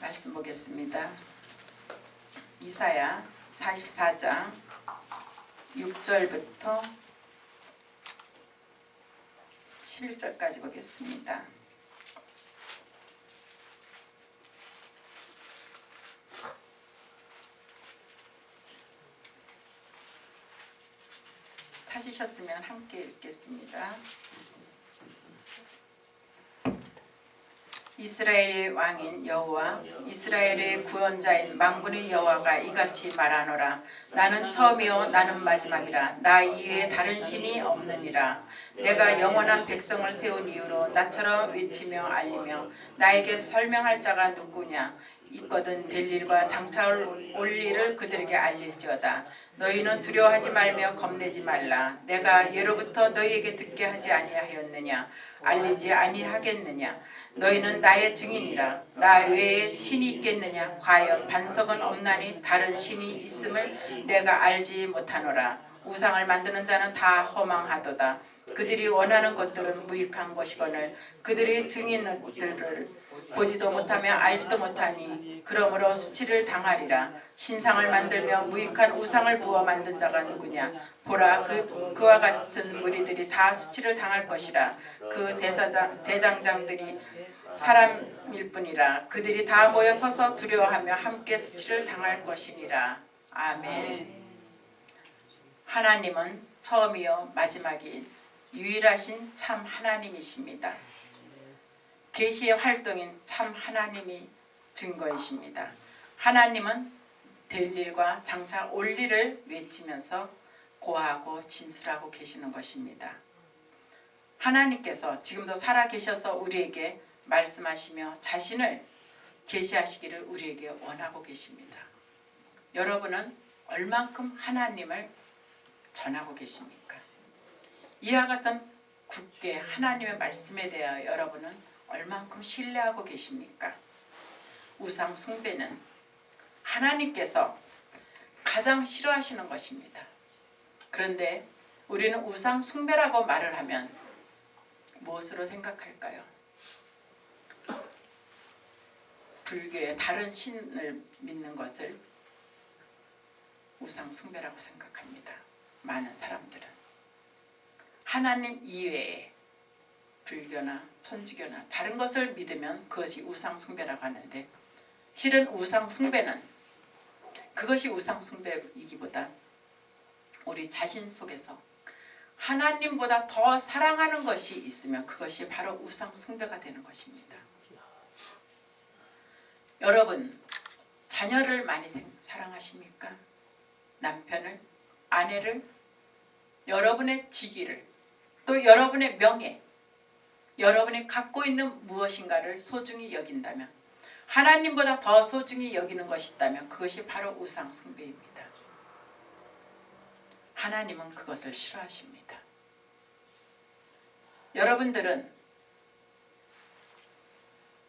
말씀 보겠습니다. 이사야 44장 6절부터 11절까지 보겠습니다. 찾으셨으면 함께 읽겠습니다. 이스라엘의 왕인 여호와 이스라엘의 구원자인 만군의 여호와가 이같이 말하노라. 나는 처음이요 나는 마지막이라. 나 이외에 다른 신이 없느니라. 내가 영원한 백성을 세운 이유로 나처럼 외치며 알리며 나에게 설명할 자가 누구냐. 있거든 될 일과 장차 올 일을 그들에게 알릴지어다. 너희는 두려워하지 말며 겁내지 말라. 내가 예로부터 너희에게 듣게 하지 아니하였느냐. 알리지 아니하겠느냐. 너희는 나의 증인이라. 나 외에 신이 있겠느냐. 과연 반석은 없나니 다른 신이 있음을 내가 알지 못하노라. 우상을 만드는 자는 다 허망하도다. 그들이 원하는 것들은 무익한 것이거늘 그들의 증인들을 보지도 못하며 알지도 못하니 그러므로 수치를 당하리라. 신상을 만들며 무익한 우상을 부어 만든 자가 누구냐. 보라 그와 같은 무리들이 다 수치를 당할 것이라. 그 대장장들이 사람일 뿐이라. 그들이 다 모여 서서 두려워하며 함께 수치를 당할 것이니라. 아멘. 하나님은 처음이요 마지막인 유일하신 참 하나님이십니다. 계시의 활동인 참 하나님이 증거이십니다. 하나님은 될 일과 장차 올 일을 외치면서 고하고 진술하고 계시는 것입니다. 하나님께서 지금도 살아계셔서 우리에게 말씀하시며 자신을 계시하시기를 우리에게 원하고 계십니다. 여러분은 얼만큼 하나님을 전하고 계십니까? 이와 같은 굳게 하나님의 말씀에 대하여 여러분은 얼만큼 신뢰하고 계십니까? 우상 숭배는 하나님께서 가장 싫어하시는 것입니다. 그런데 우리는 우상 숭배라고 말을 하면 무엇으로 생각할까요? 불교의 다른 신을 믿는 것을 우상 숭배라고 생각합니다. 많은 사람들은 하나님 이외에 불교나 천주교나 다른 것을 믿으면 그것이 우상 숭배라고 하는데, 실은 우상 숭배는 그것이 우상 숭배이기보다 우리 자신 속에서 하나님보다 더 사랑하는 것이 있으면 그것이 바로 우상 숭배가 되는 것입니다. 여러분, 자녀를 많이 사랑하십니까? 남편을, 아내를, 여러분의 직위를, 또 여러분의 명예, 여러분이 갖고 있는 무엇인가를 소중히 여긴다면, 하나님보다 더 소중히 여기는 것이 있다면 그것이 바로 우상 숭배입니다. 하나님은 그것을 싫어하십니다. 여러분들은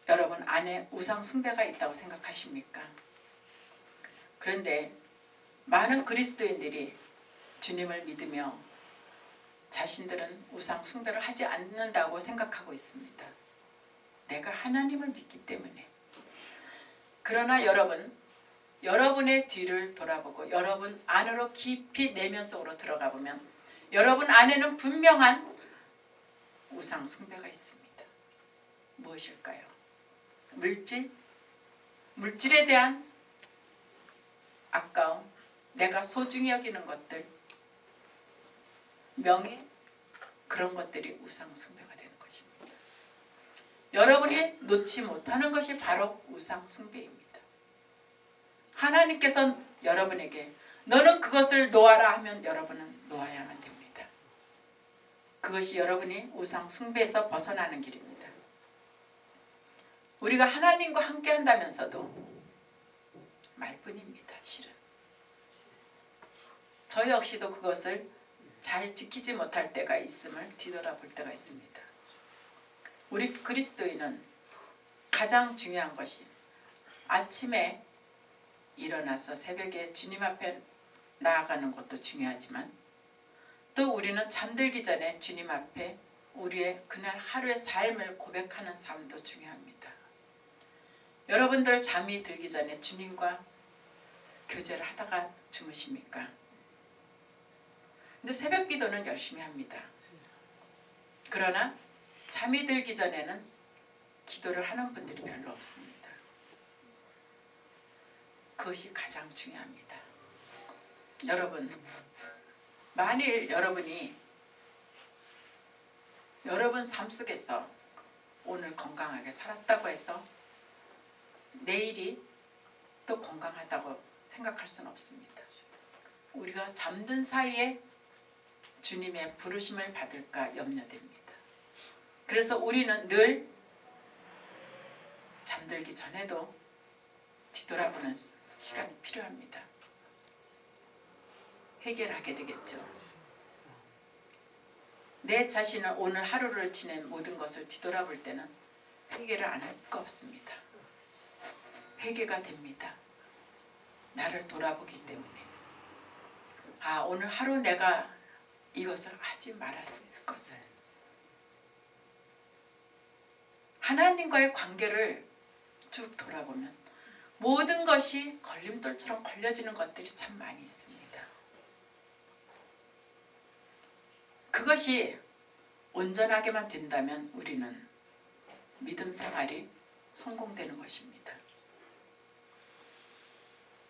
여러분 안에 우상 숭배가 있다고 생각하십니까? 그런데 많은 그리스도인들이 주님을 믿으며 자신들은 우상 숭배를 하지 않는다고 생각하고 있습니다. 내가 하나님을 믿기 때문에. 그러나 여러분, 여러분의 뒤를 돌아보고 여러분 안으로 깊이 내면 속으로 들어가 보면 여러분 안에는 분명한 우상 숭배가 있습니다. 무엇일까요? 물질에 대한 아까움, 내가 소중히 여기는 것들, 명예, 그런 것들이 우상 숭배가 되는 것입니다. 여러분이 놓지 못하는 것이 바로 우상 숭배입니다. 하나님께서는 여러분에게 너는 그것을 놓아라 하면 여러분은 놓아야만 됩니다. 그것이 여러분이 우상 숭배에서 벗어나는 길입니다. 우리가 하나님과 함께 한다면서도 말뿐입니다. 실은 저 역시도 그것을 잘 지키지 못할 때가 있음을 뒤돌아볼 때가 있습니다. 우리 그리스도인은 가장 중요한 것이 아침에 일어나서 새벽에 주님 앞에 나아가는 것도 중요하지만 또 우리는 잠들기 전에 주님 앞에 우리의 그날 하루의 삶을 고백하는 삶도 중요합니다. 여러분들 잠이 들기 전에 주님과 교제를 하다가 주무십니까? 근데 새벽 기도는 열심히 합니다. 그러나 잠이 들기 전에는 기도를 하는 분들이 별로 없습니다. 그것이 가장 중요합니다. 여러분, 만일 여러분이 여러분 삶 속에서 오늘 건강하게 살았다고 해서 내일이 또 건강하다고 생각할 수는 없습니다. 우리가 잠든 사이에 주님의 부르심을 받을까 염려됩니다. 그래서 우리는 늘 잠들기 전에도 뒤돌아보는 시간이 필요합니다. 해결하게 되겠죠. 내 자신을 오늘 하루를 지낸 모든 것을 뒤돌아볼 때는 회개를 안 할 수가 없습니다. 회개가 됩니다. 나를 돌아보기 때문에. 오늘 하루 내가 이것을 하지 말았을 것을. 하나님과의 관계를 쭉 돌아보면 모든 것이 걸림돌처럼 걸려지는 것들이 참 많이 있습니다. 그것이 온전하게만 된다면 우리는 믿음 생활이 성공되는 것입니다.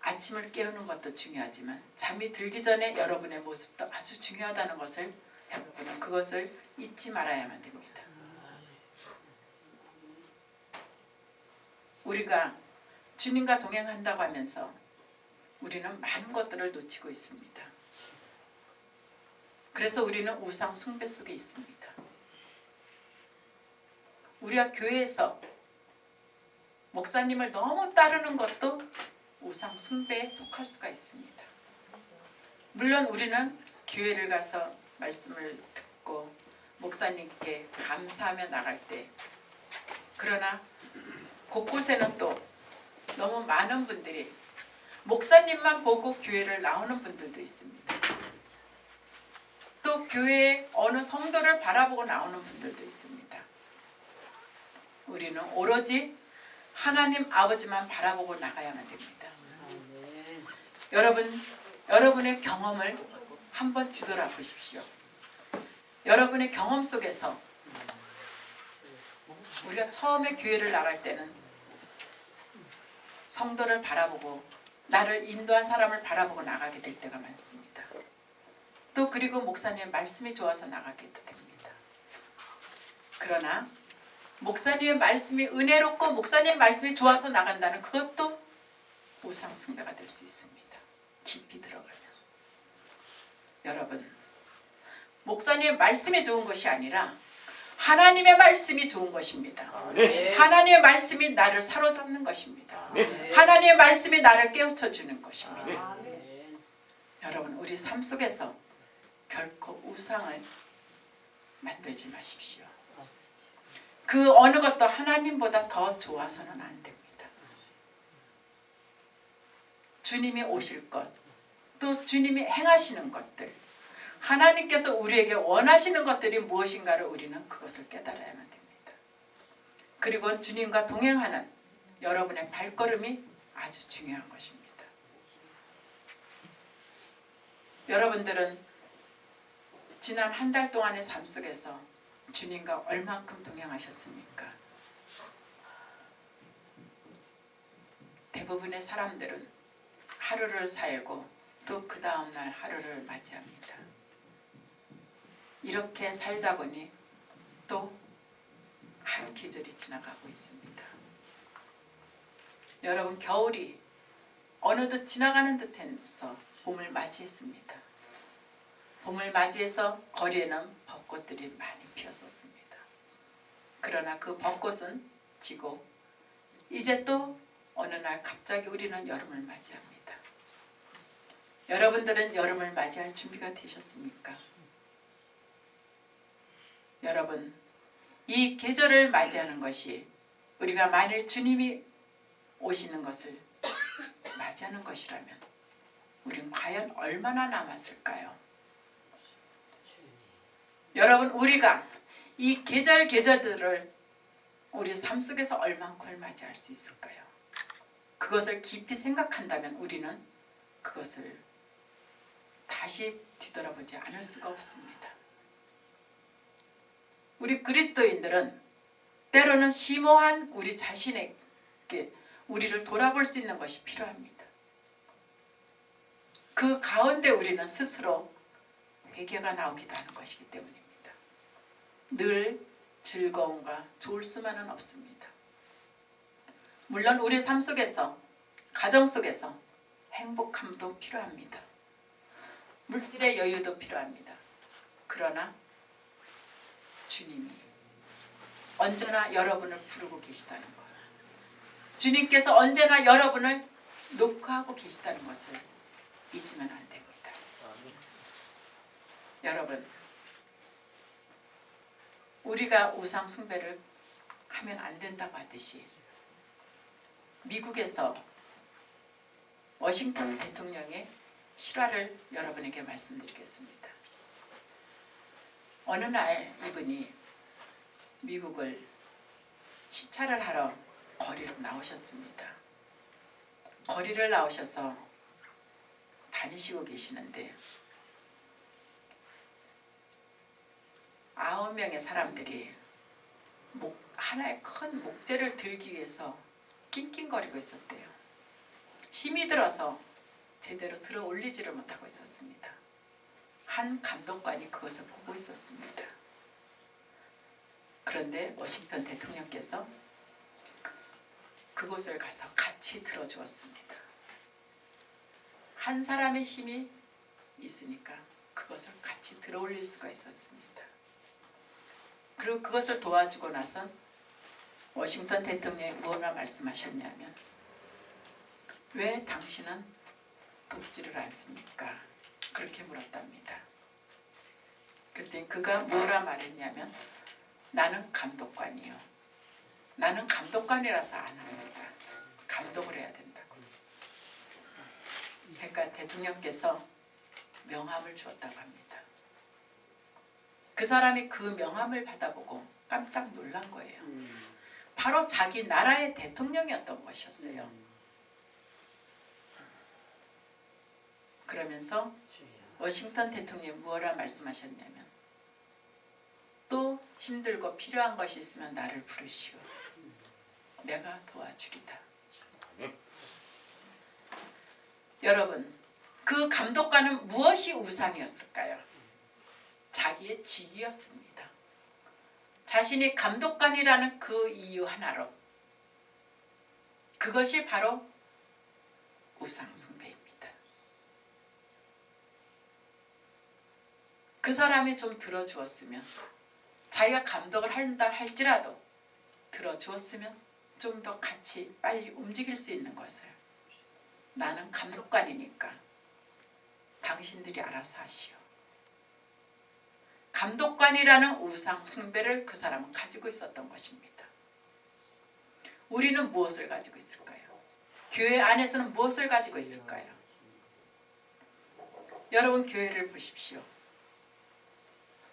아침을 깨우는 것도 중요하지만 잠이 들기 전에 여러분의 모습도 아주 중요하다는 것을 여러분은 그것을 잊지 말아야만 됩니다. 우리가 주님과 동행한다고 하면서 우리는 많은 것들을 놓치고 있습니다. 그래서 우리는 우상 숭배 속에 있습니다. 우리가 교회에서 목사님을 너무 따르는 것도 우상 숭배에 속할 수가 있습니다. 물론 우리는 교회를 가서 말씀을 듣고 목사님께 감사하며 나갈 때, 그러나 곳곳에는 또 너무 많은 분들이 목사님만 보고 교회를 나오는 분들도 있습니다. 또 교회의 어느 성도를 바라보고 나오는 분들도 있습니다. 우리는 오로지 하나님 아버지만 바라보고 나가야만 됩니다. 여러분의 경험을 한번 뒤돌아보십시오. 여러분의 경험 속에서 우리가 처음에 교회를 나갈 때는 성도를 바라보고 나를 인도한 사람을 바라보고 나가게 될 때가 많습니다. 또 그리고 목사님의 말씀이 좋아서 나가게도 됩니다. 그러나 목사님의 말씀이 은혜롭고 목사님의 말씀이 좋아서 나간다는 그것도 우상 숭배가 될 수 있습니다. 깊이 들어가면. 여러분, 목사님의 말씀이 좋은 것이 아니라 하나님의 말씀이 좋은 것입니다. 하나님의 말씀이 나를 사로잡는 것입니다. 하나님의 말씀이 나를 깨우쳐주는 것입니다. 여러분, 우리 삶 속에서 결코 우상을 만들지 마십시오. 그 어느 것도 하나님보다 더 좋아서는 안 됩니다. 주님이 오실 것, 또 주님이 행하시는 것들, 하나님께서 우리에게 원하시는 것들이 무엇인가를 우리는 그것을 깨달아야만 됩니다. 그리고 주님과 동행하는 여러분의 발걸음이 아주 중요한 것입니다. 여러분들은 지난 한 달 동안의 삶 속에서 주님과 얼만큼 동행하셨습니까? 대부분의 사람들은 하루를 살고 또 그 다음날 하루를 맞이합니다. 이렇게 살다 보니 또 한 계절이 지나가고 있습니다. 여러분, 겨울이 어느덧 지나가는 듯해서 봄을 맞이했습니다. 봄을 맞이해서 거리에는 벚꽃들이 많이 피었었습니다. 그러나 그 벚꽃은 지고 이제 또 어느 날 갑자기 우리는 여름을 맞이합니다. 여러분들은 여름을 맞이할 준비가 되셨습니까? 여러분, 이 계절을 맞이하는 것이 우리가 만일 주님이 오시는 것을 맞이하는 것이라면 우린 과연 얼마나 남았을까요? 여러분, 우리가 이 계절들을 우리 삶 속에서 얼만큼 맞이할 수 있을까요? 그것을 깊이 생각한다면 우리는 그것을 다시 뒤돌아보지 않을 수가 없습니다. 우리 그리스도인들은 때로는 심오한 우리 자신에게 우리를 돌아볼 수 있는 것이 필요합니다. 그 가운데 우리는 스스로 회개가 나오기도 하는 것이기 때문입니다. 늘 즐거움과 좋을 수만은 없습니다. 물론 우리 삶 속에서, 가정 속에서 행복함도 필요합니다. 물질의 여유도 필요합니다. 그러나 주님이 언제나 여러분을 부르고 계시다는 것, 주님께서 언제나 여러분을 녹화하고 계시다는 것을 잊으면 안 됩니다. 여러분, 우리가 우상 숭배를 하면 안 된다고 하듯이 미국에서 워싱턴 대통령의 실화를 여러분에게 말씀드리겠습니다. 어느 날 이분이 미국을 시찰을 하러 거리로 나오셨습니다. 거리를 나오셔서 다니시고 계시는데 9명의 사람들이 하나의 큰 목재를 들기 위해서 낑낑거리고 있었대요. 힘이 들어서 제대로 들어 올리지를 못하고 있었습니다. 한 감독관이 그것을 보고 있었습니다. 그런데 워싱턴 대통령께서 그곳을 가서 같이 들어주었습니다. 한 사람의 힘이 있으니까 그것을 같이 들어 올릴 수가 있었습니다. 그리고 그것을 도와주고 나선 워싱턴 대통령이 뭐라 말씀하셨냐면, 왜 당신은 돕지를 않습니까? 그렇게 물었답니다. 그때 그가 뭐라 말했냐면, 나는 감독관이요. 나는 감독관이라서 안 합니다. 감독을 해야 된다고. 그러니까 대통령께서 명함을 주었다고 합니다. 그 사람이 그 명함을 받아보고 깜짝 놀란 거예요. 바로 자기 나라의 대통령이었던 것이었어요. 그러면서 워싱턴 대통령이 뭐라 말씀하셨냐면, 또 힘들고 필요한 것이 있으면 나를 부르시오. 내가 도와주리다. 여러분, 그 감독관은 무엇이 우상이었을까요? 자기의 직위였습니다. 자신이 감독관이라는 그 이유 하나로, 그것이 바로 우상숭배입니다. 그 사람이 좀 들어주었으면, 자기가 감독을 한다 할지라도 들어주었으면 좀 더 같이 빨리 움직일 수 있는 것을, 나는 감독관이니까 당신들이 알아서 하시오. 감독관이라는 우상 숭배를 그 사람은 가지고 있었던 것입니다. 우리는 무엇을 가지고 있을까요? 교회 안에서는 무엇을 가지고 있을까요? 여러분, 교회를 보십시오.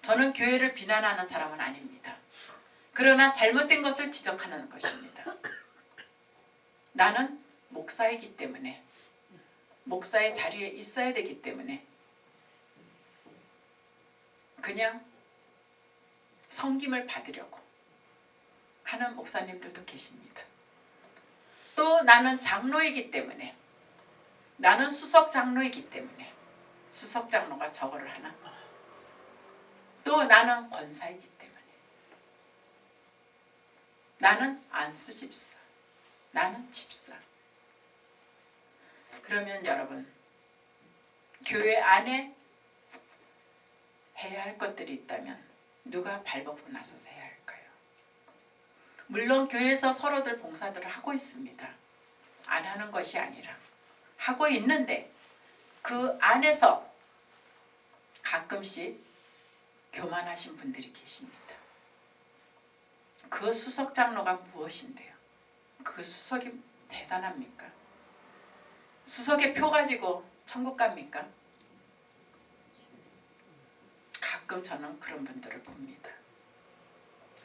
저는 교회를 비난하는 사람은 아닙니다. 그러나 잘못된 것을 지적하는 것입니다. 나는 목사이기 때문에, 목사의 자리에 있어야 되기 때문에 그냥 섬김을 받으려고 하는 목사님들도 계십니다. 또 나는 장로이기 때문에, 나는 수석 장로이기 때문에 수석 장로가 저거를 하나, 또 나는 권사이기 때문에, 나는 안수 집사, 나는 집사. 그러면 여러분, 교회 안에 해야 할 것들이 있다면 누가 발벗고 나서서 해야 할까요? 물론 교회에서 서로들 봉사들을 하고 있습니다. 안 하는 것이 아니라 하고 있는데, 그 안에서 가끔씩 교만하신 분들이 계십니다. 그 수석 장로가 무엇인데요? 그 수석이 대단합니까? 수석의 표 가지고 천국 갑니까? 가끔 저는 그런 분들을 봅니다.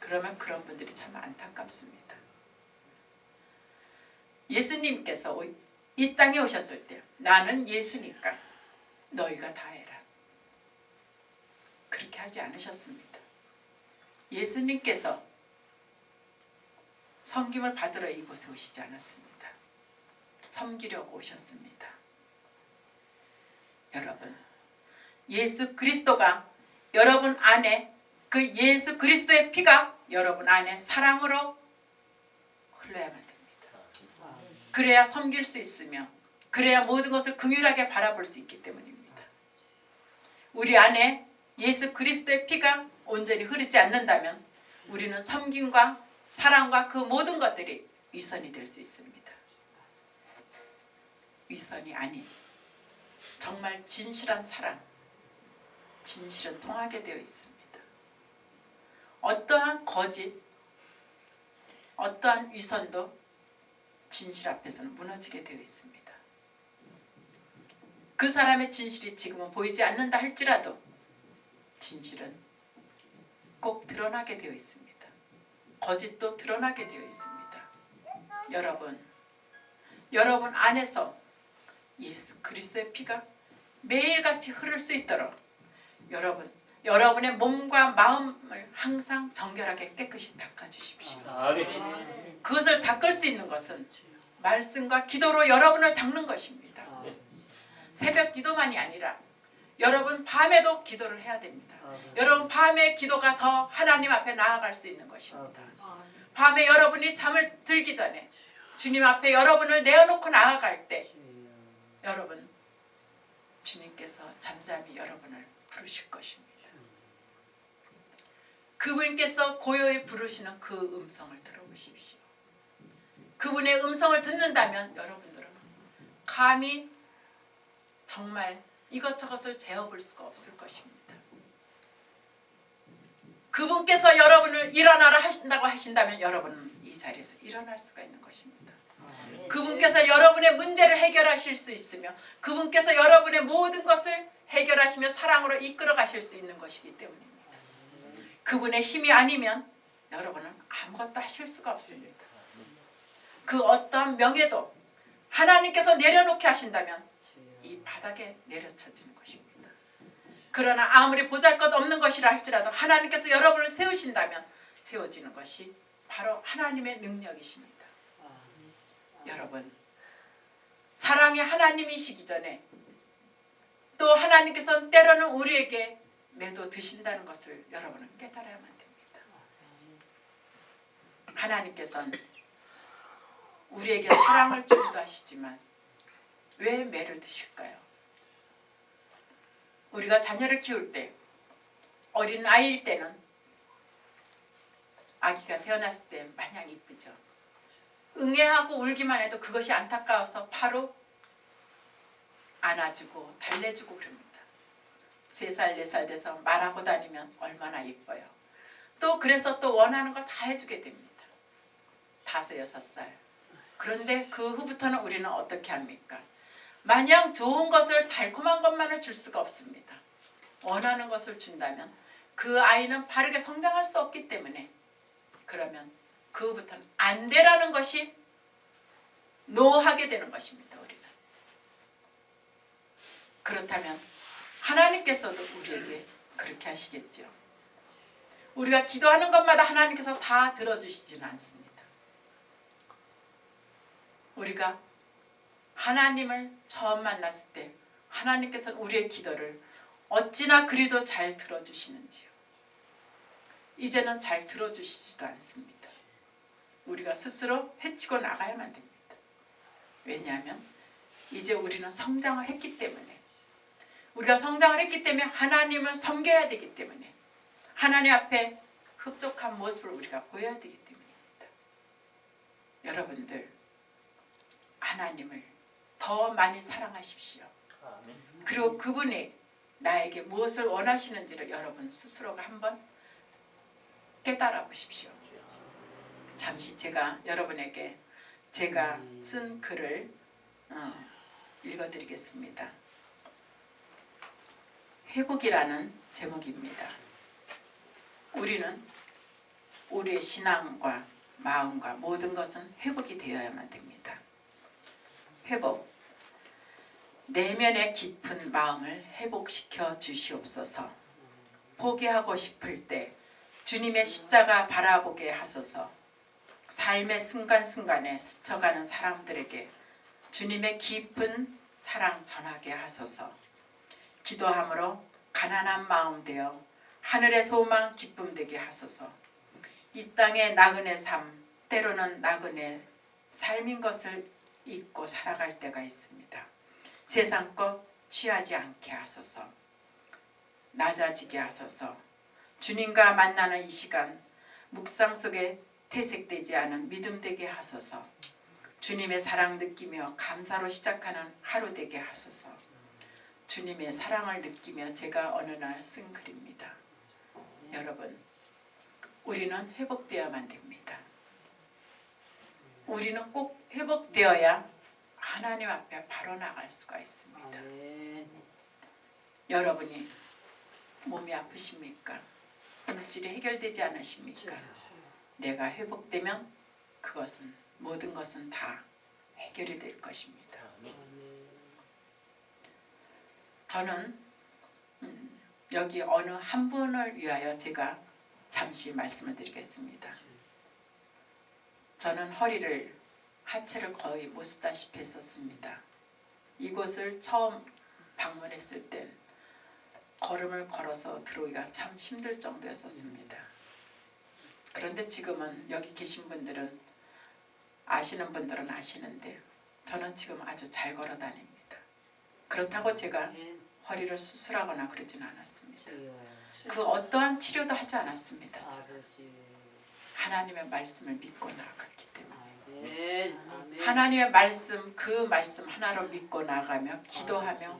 그러면 그런 분들이 참 안타깝습니다. 예수님께서 이 땅에 오셨을 때 나는 예수니까 너희가 다 해라. 그렇게 하지 않으셨습니다. 예수님께서 섬김을 받으러 이곳에 오시지 않았습니다. 섬기려고 오셨습니다. 여러분, 예수 그리스도가 여러분 안에, 그 예수 그리스도의 피가 여러분 안에 사랑으로 흘러야만 됩니다. 그래야 섬길 수 있으며 그래야 모든 것을 긍휼하게 바라볼 수 있기 때문입니다. 우리 안에 예수 그리스도의 피가 온전히 흐르지 않는다면 우리는 섬김과 사랑과 그 모든 것들이 위선이 될 수 있습니다. 위선이 아닌 정말 진실한 사랑, 진실은 통하게 되어 있습니다. 어떠한 거짓, 어떠한 위선도 진실 앞에서는 무너지게 되어 있습니다. 그 사람의 진실이 지금은 보이지 않는다 할지라도 진실은 꼭 드러나게 되어 있습니다. 거짓도 드러나게 되어 있습니다. 여러분 안에서 예수 그리스도의 피가 매일같이 흐를 수 있도록 여러분의 몸과 마음을 항상 정결하게 깨끗이 닦아주십시오. 그것을 닦을 수 있는 것은 말씀과 기도로 여러분을 닦는 것입니다. 새벽 기도만이 아니라 여러분 밤에도 기도를 해야 됩니다. 여러분 밤에 기도가 더 하나님 앞에 나아갈 수 있는 것입니다. 밤에 여러분이 잠을 들기 전에 주님 앞에 여러분을 내어놓고 나아갈 때 여러분 주님께서 잠잠히 여러분을 부르실 것입니다. 그분께서 고요히 부르시는 그 음성을 들어보십시오. 그분의 음성을 듣는다면 여러분들은 감히 정말 이것저것을 재어볼 수가 없을 것입니다. 그분께서 여러분을 일어나라 하신다고 하신다면 여러분은 이 자리에서 일어날 수가 있는 것입니다. 그분께서 여러분의 문제를 해결하실 수 있으며 그분께서 여러분의 모든 것을 해결하시며 사랑으로 이끌어 가실 수 있는 것이기 때문입니다. 그분의 힘이 아니면 여러분은 아무것도 하실 수가 없습니다. 그 어떠한 명예도 하나님께서 내려놓게 하신다면 이 바닥에 내려쳐지는 것입니다. 그러나 아무리 보잘것없는 것이라 할지라도 하나님께서 여러분을 세우신다면 세워지는 것이 바로 하나님의 능력이십니다. 여러분, 사랑의 하나님이시기 전에 또 하나님께서는 때로는 우리에게 매도 드신다는 것을 여러분은 깨달아야만 됩니다. 하나님께서는 우리에게 사랑을 주기도 하시지만 왜 매를 드실까요? 우리가 자녀를 키울 때 어린 아이일 때는 아기가 태어났을 때 마냥 이쁘죠. 응애하고 울기만 해도 그것이 안타까워서 바로 안아주고 달래주고 그럽니다. 3살 4살 돼서 말하고 다니면 얼마나 이뻐요. 또 그래서 또 원하는 거 다 해주게 됩니다. 5, 6살. 그런데 그 후부터는 우리는 어떻게 합니까? 마냥 좋은 것을 달콤한 것만을 줄 수가 없습니다. 원하는 것을 준다면 그 아이는 바르게 성장할 수 없기 때문에 그러면 그 후부터는 안 되라는 것이 노하게 되는 것입니다. 우리는. 그렇다면 하나님께서도 우리에게 그렇게 하시겠죠. 우리가 기도하는 것마다 하나님께서 다 들어주시지는 않습니다. 우리가 하나님을 처음 만났을 때 하나님께서는 우리의 기도를 어찌나 그리도 잘 들어주시는지요. 이제는 잘 들어주시지도 않습니다. 우리가 스스로 헤치고 나가야만 됩니다. 왜냐하면 이제 우리는 성장을 했기 때문에 우리가 성장을 했기 때문에 하나님을 섬겨야 되기 때문에 하나님 앞에 흡족한 모습을 우리가 보여야 되기 때문입니다. 여러분들 하나님을 더 많이 사랑하십시오. 그리고 그분이 나에게 무엇을 원하시는지를 여러분 스스로가 한번 깨달아 보십시오. 잠시 제가 여러분에게 제가 쓴 글을 읽어드리겠습니다. 회복이라는 제목입니다. 우리는 우리의 신앙과 마음과 모든 것은 회복이 되어야만 됩니다. 회복. 내면의 깊은 마음을 회복시켜 주시옵소서. 포기하고 싶을 때 주님의 십자가 바라보게 하소서. 삶의 순간순간에 스쳐가는 사람들에게 주님의 깊은 사랑 전하게 하소서. 기도함으로 가난한 마음 되어 하늘의 소망 기쁨 되게 하소서. 이 땅의 나그네 삶, 때로는 나그네 삶인 것을 잊고 살아갈 때가 있습니다. 세상 것 취하지 않게 하소서. 낮아지게 하소서. 주님과 만나는 이 시간 묵상 속에 퇴색되지 않은 믿음 되게 하소서. 주님의 사랑 느끼며 감사로 시작하는 하루 되게 하소서. 주님의 사랑을 느끼며 제가 어느 날 쓴 글입니다. 여러분, 우리는 회복되어야만 됩니다. 우리는 꼭 회복되어야 하나님 앞에 바로 나갈 수가 있습니다. 여러분이 몸이 아프십니까? 물질이 해결되지 않으십니까? 내가 회복되면 그것은 모든 것은 다 해결이 될 것입니다. 저는 여기 어느 한 분을 위하여 제가 잠시 말씀을 드리겠습니다. 저는 허리를 하체를 거의 못 쓰다시피 했었습니다. 이곳을 처음 방문했을 때 걸음을 걸어서 들어오기가 참 힘들 정도였었습니다. 그런데 지금은 여기 계신 분들은 아시는 분들은 아시는데 저는 지금 아주 잘 걸어 다닙니다. 그렇다고 제가 허리를 수술하거나 그러진 않았습니다. 그 어떠한 치료도 하지 않았습니다. 하나님의 말씀을 믿고 나아갔기 때문에 하나님의 말씀, 그 말씀 하나로 믿고 나아가며 기도하며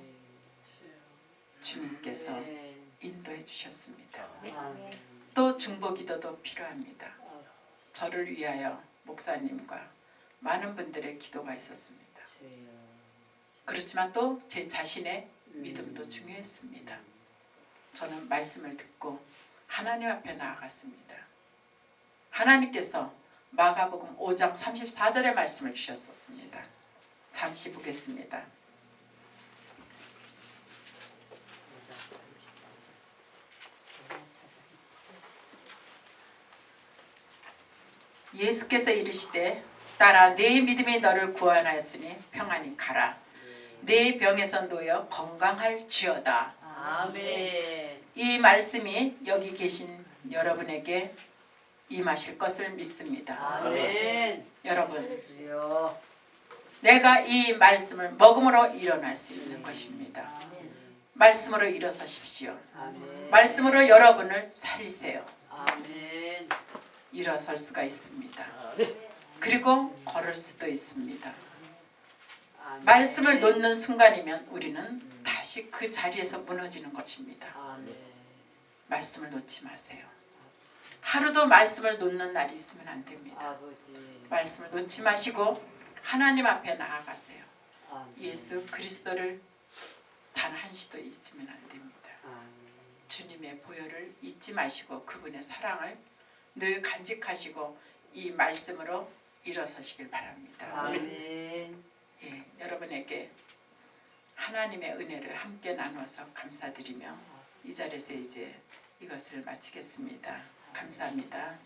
주님께서 인도해 주셨습니다. 또 중보기도도 필요합니다. 저를 위하여 목사님과 많은 분들의 기도가 있었습니다. 그렇지만 또 제 자신의 믿음도 중요했습니다. 저는 말씀을 듣고 하나님 앞에 나아갔습니다. 하나님께서 마가복음 5장 34절의 말씀을 주셨었습니다. 잠시 보겠습니다. 예수께서 이르시되 딸아 내 믿음이 너를 구원하였으니 평안히 가라. 내 병에서 놓여 건강할지어다. 아멘. 이 말씀이 여기 계신 여러분에게 임하실 것을 믿습니다. 아멘. 여러분, 주여. 내가 이 말씀을 먹음으로 일어날 수 있는 것입니다. 말씀으로 일어서십시오. 아멘. 말씀으로 여러분을 살리세요. 아멘. 일어설 수가 있습니다. 그리고 걸을 수도 있습니다. 아멘. 말씀을 놓는 순간이면 우리는 다시 그 자리에서 무너지는 것입니다. 아멘. 말씀을 놓지 마세요. 하루도 말씀을 놓는 날이 있으면 안 됩니다. 아버지. 말씀을 놓지 마시고 하나님 앞에 나아가세요. 아멘. 예수 그리스도를 단 한시도 잊으면 안 됩니다. 아멘. 주님의 보혈을 잊지 마시고 그분의 사랑을 늘 간직하시고 이 말씀으로 일어서시길 바랍니다. 아멘. 예, 여러분에게 하나님의 은혜를 함께 나누어서 감사드리며 이 자리에서 이제 이것을 마치겠습니다. 감사합니다.